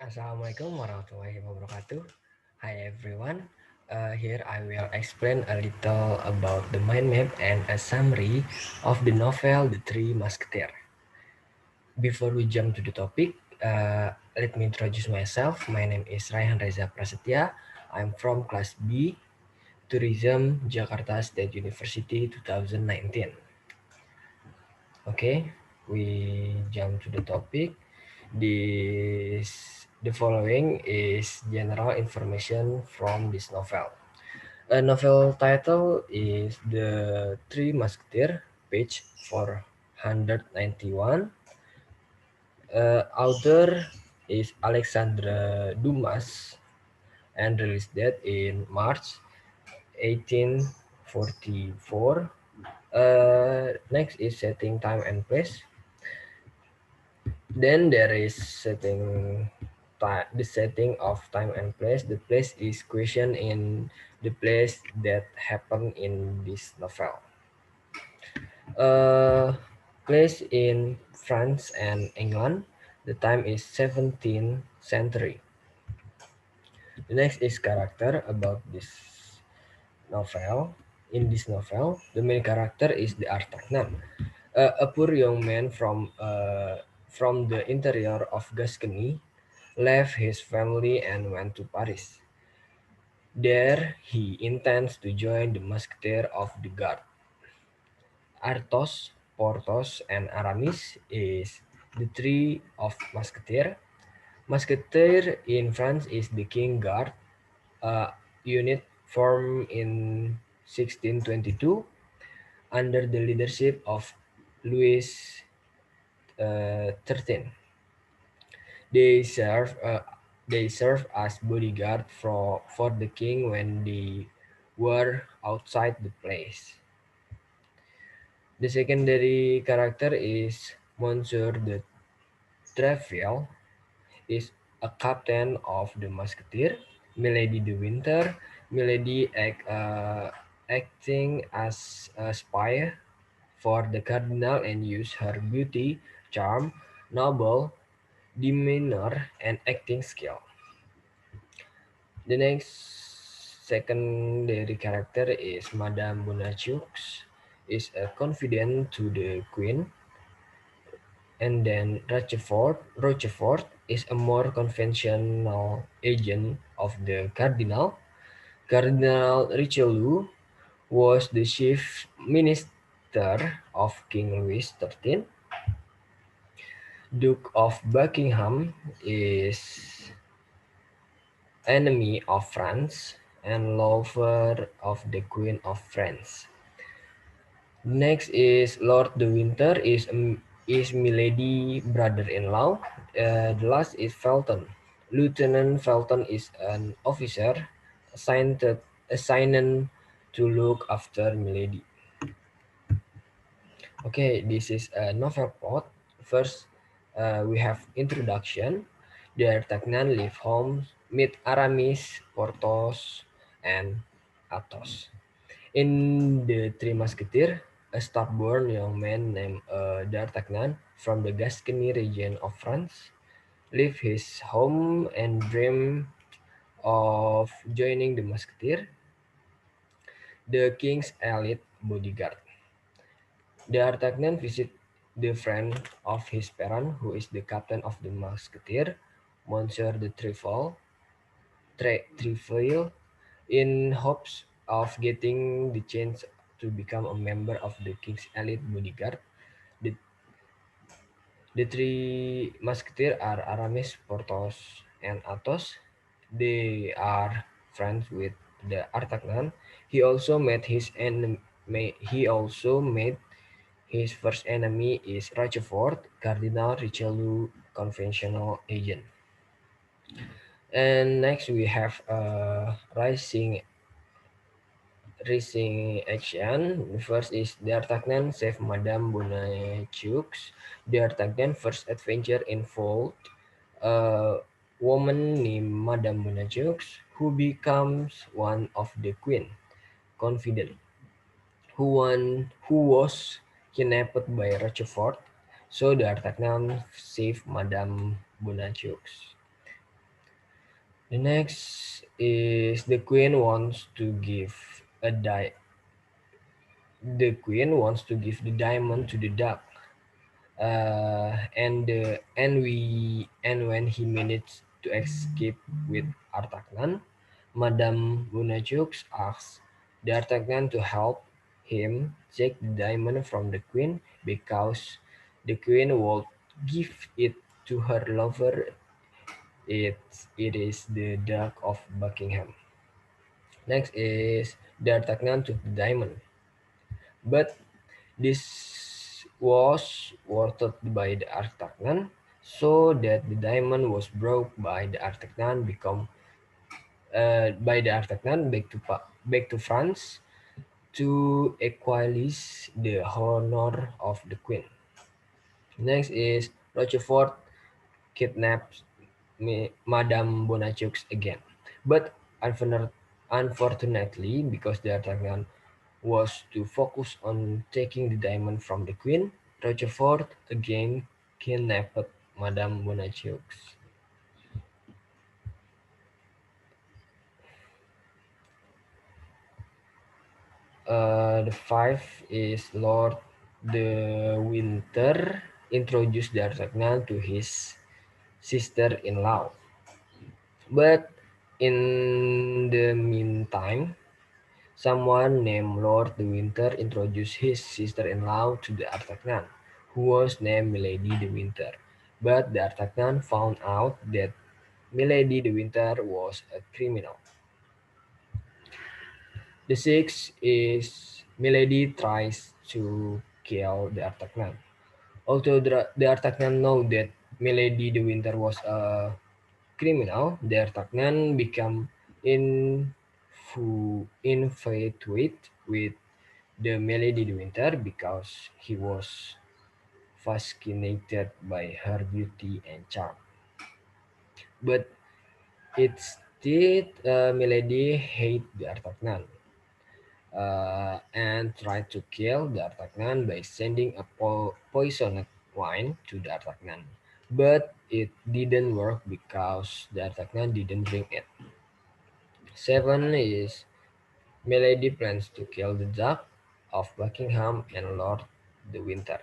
Assalamualaikum warahmatullahi wabarakatuh. Hi everyone. Here I will explain a little about the mind map and a summary of the novel The Three Musketeers. Before we jump to the topic, let me introduce myself. My name is Raihan Reza Prasetya. I'm from class B, Tourism, Jakarta State University 2019. Okay, we jump to the topic. The following is general information from this novel. A novel title is The Three Musketeers, page 491. Author is Alexandre Dumas and released date in March 1844. Next is setting, time, and place. Then there is the setting of time and place. The place is question in the place that happened in this novel. Uh, Place in France and England. The time is 17th century. The next is character about this novel. In this novel, the main character is the Artagnan, a poor young man from the interior of Gascony, left his family and went to Paris. There, he intends to join the Musketeers of the Guard. Athos, Porthos, and Aramis is the three of Musketeer. Musketeer in France is the King Guard, a unit formed in 1622 under the leadership of Louis XIII. They serve uh, they serve as bodyguard for the king when they were outside the place. The secondary character is Monsieur de Treville, is a captain of the musketeer. Milady de Winter, Milady acting as a spy for the cardinal and use her beauty, charm, noble demeanor, and acting skill. The next secondary character is Madame Bonacieux, is a confidant to the queen, and then Rochefort is a more conventional agent of the cardinal. Cardinal Richelieu was the chief minister of King Louis XIII. Duke of Buckingham is enemy of France and lover of the Queen of France. Next is Lord de Winter is Milady brother-in-law. The last is Felton. Lieutenant Felton is an officer assigned to look after Milady. Okay, this is a novel plot. First, we have introduction. D'Artagnan leave home, meet Aramis, Porthos, and Athos. In The Three Musketeers, a stubborn young man named D'Artagnan from the Gascony region of France leave his home and dream of joining the Musketeers, the king's elite bodyguard. D'Artagnan visits the friend of his parent, who is the captain of the Musketeers, Monsieur de Treville, in hopes of getting the chance to become a member of the king's elite bodyguard. The, the three musketeers are Aramis, Porthos, and Athos. They are friends with the Artagnan. He also met his enemy. He also made his first enemy is Rochefort, Cardinal Richelieu conventional agent. And next we have rising action. The first is D'Artagnan save Madame Bonacieux. D'Artagnan first adventure involved a woman named Madame Bonacieux who becomes one of the queen confident who was kidnapped by Rochefort. So D'Artagnan saved Madame Bonacieux. The next is the queen wants to give a the queen wants to give the diamond to the duck. And when he managed to escape with Artagnan, Madame Bonacieux asks the Artagnan to help him take the diamond from the queen because the queen would give it to her lover. It is the Duke of Buckingham. Next is D'Artagnan took the diamond, but this was worth by the D'Artagnan, so that the diamond was brought by the D'Artagnan back to France to equalize the honor of the queen. Next is Rochefort kidnaps Madame Bonacieux again, but unfortunately, because the D'Artagnan was to focus on taking the diamond from the queen, Rochefort again kidnapped Madame Bonacieux. The five is Lord de Winter introduced D'Artagnan to his sister-in-law. But in the meantime, someone named Lord de Winter introduced his sister-in-law to the D'Artagnan, who was named Milady de Winter. But the D'Artagnan found out that Milady de Winter was a criminal. The sixth is Milady tries to kill the D'Artagnan. Although the D'Artagnan know that Milady de Winter was a criminal, the D'Artagnan become infatuated with the Milady de Winter because he was fascinated by her beauty and charm. But instead, Milady hate the D'Artagnan and tried to kill the D'Artagnan by sending a poisoned wine to the D'Artagnan. But it didn't work because the D'Artagnan didn't drink it. Seven is Milady plans to kill the Duke of Buckingham and Lord de Winter.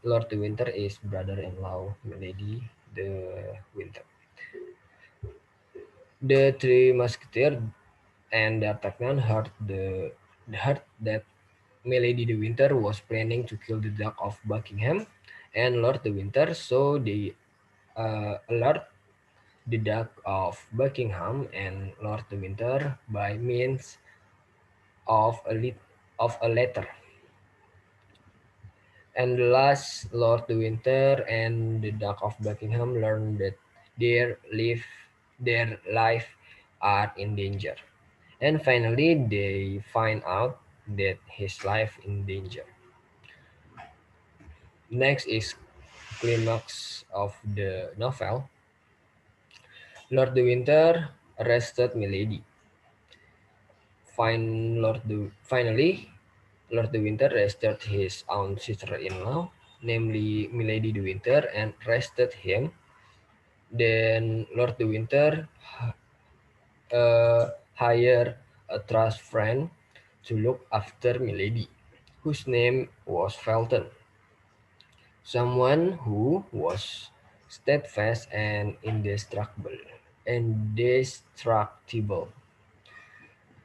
Lord de Winter is brother-in-law Milady de Winter. The three musketeers and D'Artagnan heard that Milady de Winter was planning to kill the Duke of Buckingham and Lord de Winter, so they alert the Duke of Buckingham and Lord de Winter by means of a letter. And the last, Lord de Winter and the Duke of Buckingham learn that their life are in danger. And finally, they find out that his life in danger. Next is climax of the novel. Lord de Winter arrested Milady. Finally, Lord de Winter arrested his own sister-in-law, namely Milady de Winter, and arrested him. Then Lord de Winter hired a trust friend to look after Milady, whose name was Felton, someone who was steadfast and indestructible.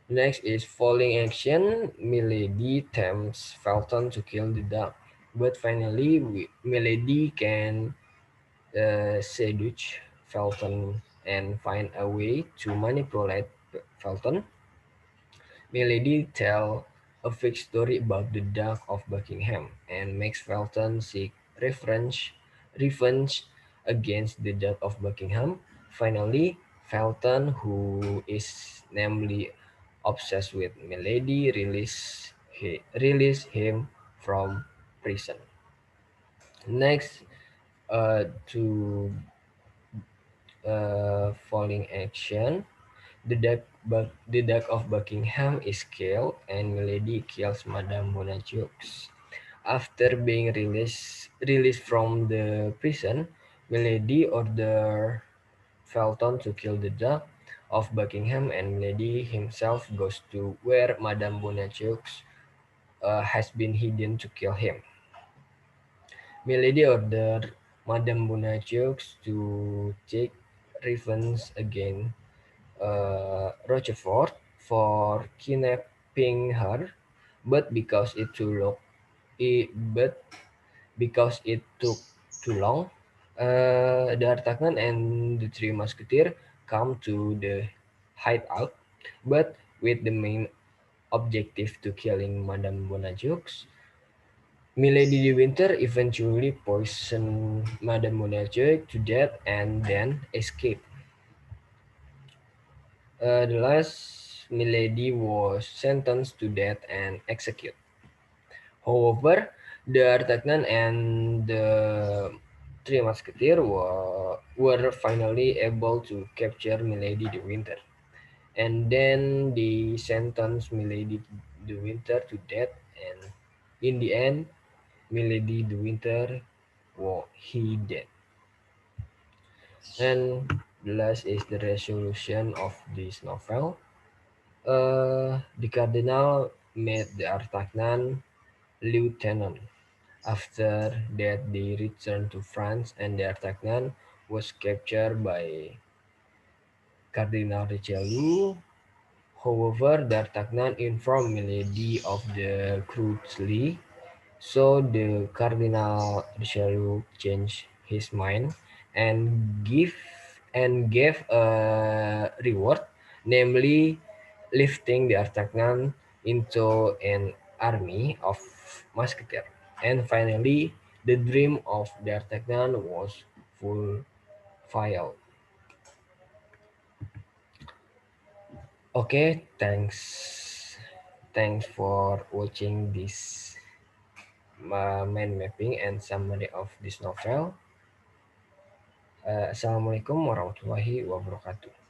Next is falling action. Milady tempts Felton to kill the dog, but finally Milady can seduce Felton and find a way to manipulate Felton. Milady tells a fake story about the Duke of Buckingham and makes Felton seek revenge against the Duke of Buckingham. Finally, Felton, who is namely obsessed with Milady, release him from prison. Next, to falling action. The Duke of Buckingham is killed, and Milady kills Madame Bonacieux. After being released from the prison, Milady orders Felton to kill the Duke of Buckingham, and Milady himself goes to where Madame Bonacieux has been hidden to kill him. Milady ordered Madame Bonacieux to take revenge against Rochefort for kidnapping her, but but because it took too long, D'Artagnan and the Three Musketeers come to the hideout, but with the main objective to killing Madame Bonacieux. Milady de Winter eventually poisoned Madame Bonacieux to death and then escaped. The last Milady was sentenced to death and executed. However, D'Artagnan and the Three Musketeers were finally able to capture Milady de Winter, and then they sentenced Milady de Winter to death. And in the end, Milady de Winter he dead. And the last is the resolution of this novel. The Cardinal made D'Artagnan lieutenant. After that, they returned to France, and D'Artagnan was captured by Cardinal Richelieu. However, D'Artagnan informed Milady of the cruelty, so the Cardinal Richelieu changed his mind and gave a reward, namely lifting D'Artagnan into an army of musketeers. And finally, the dream of D'Artagnan was fulfilled. Okay, thanks for watching this mind mapping and summary of this novel. Assalamualaikum warahmatullahi wabarakatuh.